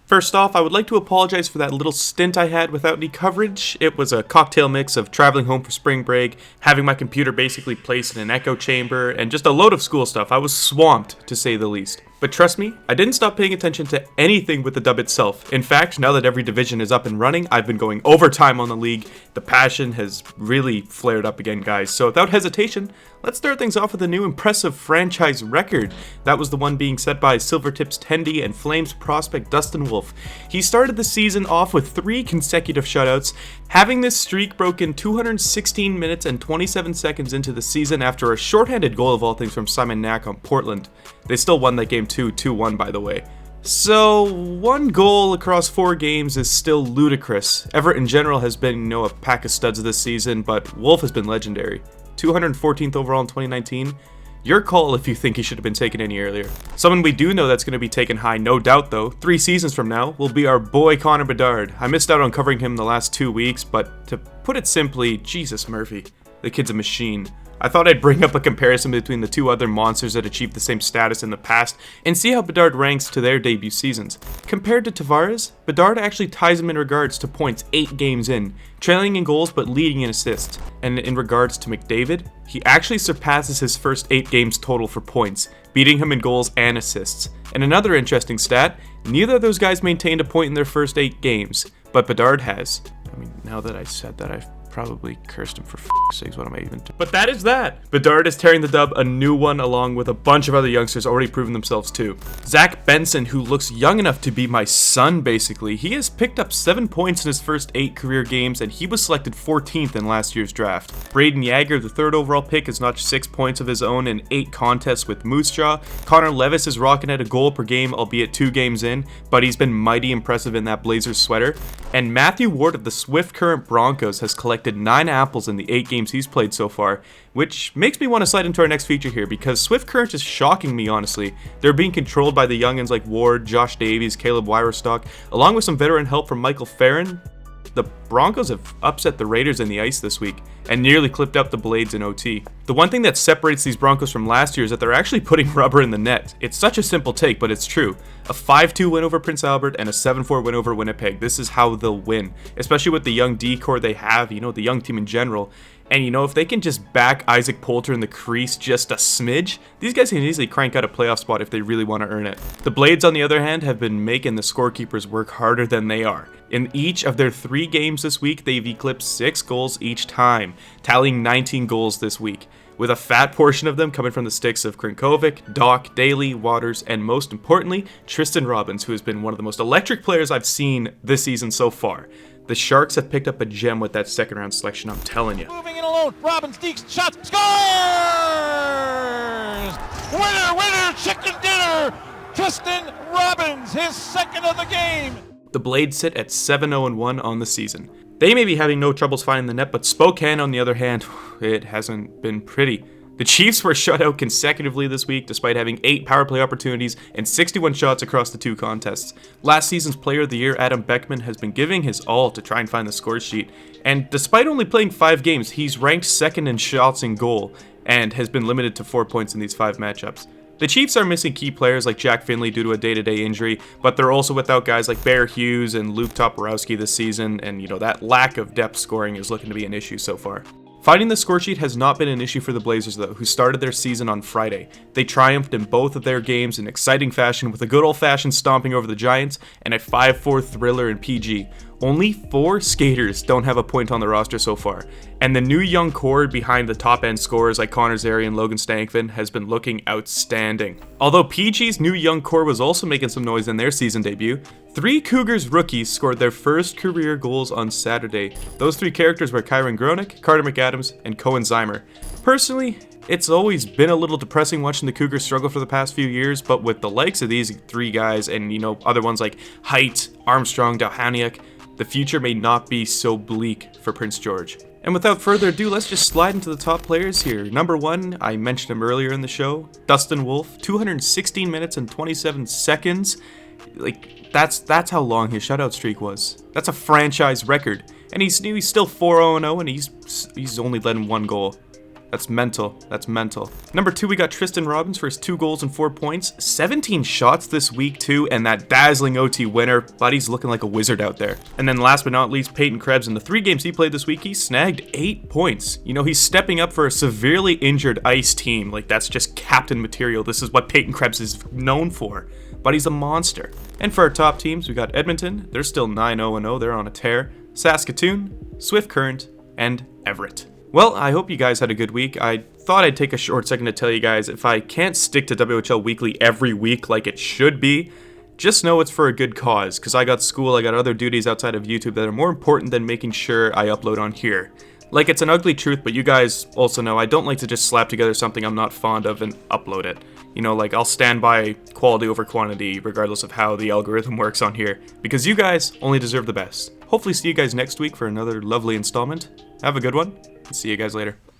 First off, I would like to apologize for that little stint I had without any coverage. It was a cocktail mix of traveling home for spring break, having my computer basically placed in an echo chamber, and just a load of school stuff. I was swamped, to say the least. But trust me, I didn't stop paying attention to anything with the dub itself. In fact, now that every division is up and running, I've been going overtime on the league. The passion has really flared up again, guys. So without hesitation, let's start things off with a new impressive franchise record. That was the one being set by Silvertips Tendy and Flames prospect Dustin Wolf. He started the season off with 3 consecutive shutouts, having this streak broken 216 minutes and 27 seconds into the season after a shorthanded goal of all things from Simon Knack on Portland. They still won that game 2-1 by the way. So, 1 goal across 4 games is still ludicrous. Everett in general has been, a pack of studs this season, but Wolf has been legendary. 214th overall in 2019. Your call if you think he should have been taken any earlier. Someone we do know that's going to be taken high, no doubt though, 3 seasons from now, will be our boy Connor Bedard. I missed out on covering him the last 2 weeks, but to put it simply, Jesus Murphy, the kid's a machine. I thought I'd bring up a comparison between the 2 other monsters that achieved the same status in the past and see how Bedard ranks to their debut seasons. Compared to Tavares, Bedard actually ties him in regards to points 8 games in, trailing in goals but leading in assists. And in regards to McDavid, he actually surpasses his first 8 games total for points, beating him in goals and assists. And another interesting stat, neither of those guys maintained a point in their first 8 games, but Bedard has. I mean, now that I said that, I've probably cursed him for f***'s sakes, what am I even doing? But that is that! Bedard is tearing the dub a new one along with a bunch of other youngsters already proving themselves too. Zack Benson, who looks young enough to be my son basically, he has picked up 7 points in his first 8 career games and he was selected 14th in last year's draft. Braden Yager, the 3rd overall pick, has notched 6 points of his own in 8 contests with Moose Jaw. Connor Levis is rocking at a goal per game, albeit 2 games in, but he's been mighty impressive in that Blazers sweater. And Matthew Ward of the Swift Current Broncos has collected 9 apples in the 8 games he's played so far, which makes me want to slide into our next feature here because Swift Current is shocking me, honestly. They're being controlled by the youngins like Ward, Josh Davies, Caleb Wyrostock, along with some veteran help from Michael Farron. The Broncos have upset the Raiders in the ice this week and nearly clipped up the Blades in OT. The one thing that separates these Broncos from last year is that they're actually putting rubber in the net. It's such a simple take, but it's true. A 5-2 win over Prince Albert and a 7-4 win over Winnipeg. This is how they'll win, especially with the young D-core they have, the young team in general. And if they can just back Isaac Poulter in the crease just a smidge, these guys can easily crank out a playoff spot if they really want to earn it. The Blades, on the other hand, have been making the scorekeepers work harder than they are. In each of their 3 games this week, they've eclipsed 6 goals each time, tallying 19 goals this week, with a fat portion of them coming from the sticks of Krinkovic, Doc, Daly, Waters, and most importantly, Tristan Robbins, who has been one of the most electric players I've seen this season so far. The Sharks have picked up a gem with that 2nd round selection, I'm telling you. Moving in alone, Robbins, Deeks, shots, scores! Winner, chicken dinner! Tristan Robbins, his 2nd of the game! The Blades sit at 7-0-1 on the season. They may be having no troubles finding the net, but Spokane, on the other hand, it hasn't been pretty. The Chiefs were shut out consecutively this week despite having 8 power play opportunities and 61 shots across the 2 contests. Last season's Player of the Year, Adam Beckman, has been giving his all to try and find the score sheet, and despite only playing 5 games, he's ranked 2nd in shots in goal and has been limited to 4 points in these 5 matchups. The Chiefs are missing key players like Jack Finley due to a day-to-day injury, but they're also without guys like Bear Hughes and Luke Toporowski this season, and that lack of depth scoring is looking to be an issue so far. Finding the score sheet has not been an issue for the Blazers though, who started their season on Friday. They triumphed in both of their games in exciting fashion with a good old-fashioned stomping over the Giants and a 5-4 thriller in PG. Only 4 skaters don't have a point on the roster so far, and the new young core behind the top-end scorers like Connor Zary and Logan Stankvin has been looking outstanding. Although PG's new young core was also making some noise in their season debut, 3 Cougars rookies scored their first career goals on Saturday. Those 3 characters were Kyron Gronick, Carter McAdams, and Cohen Zeimer. Personally, it's always been a little depressing watching the Cougars struggle for the past few years, but with the likes of these 3 guys and, other ones like Height, Armstrong, Dalhaniuk, the future may not be so bleak for Prince George. And without further ado, let's just slide into the top players here. Number 1, I mentioned him earlier in the show, Dustin Wolf, 216 minutes and 27 seconds. That's how long his shutout streak was. That's a franchise record. And he's still 4-0-0 and he's only let in 1 goal. That's mental. That's mental. Number 2, we got Tristan Robbins for his 2 goals and 4 points. 17 shots this week, too, and that dazzling OT winner. Buddy's looking like a wizard out there. And then last but not least, Peyton Krebs. In the 3 games he played this week, he snagged 8 points. You know, he's stepping up for a severely injured ice team. Like, that's just captain material. This is what Peyton Krebs is known for. Buddy's a monster. And for our top teams, we got Edmonton. They're still 9-0-0. They're on a tear. Saskatoon, Swift Current, and Everett. Well, I hope you guys had a good week. I thought I'd take a short second to tell you guys, if I can't stick to WHL Weekly every week like it should be, just know it's for a good cause, because I got school, I got other duties outside of YouTube that are more important than making sure I upload on here. Like, it's an ugly truth, but you guys also know I don't like to just slap together something I'm not fond of and upload it. You know, like, I'll stand by quality over quantity, regardless of how the algorithm works on here, because you guys only deserve the best. Hopefully see you guys next week for another lovely installment. Have a good one, and see you guys later.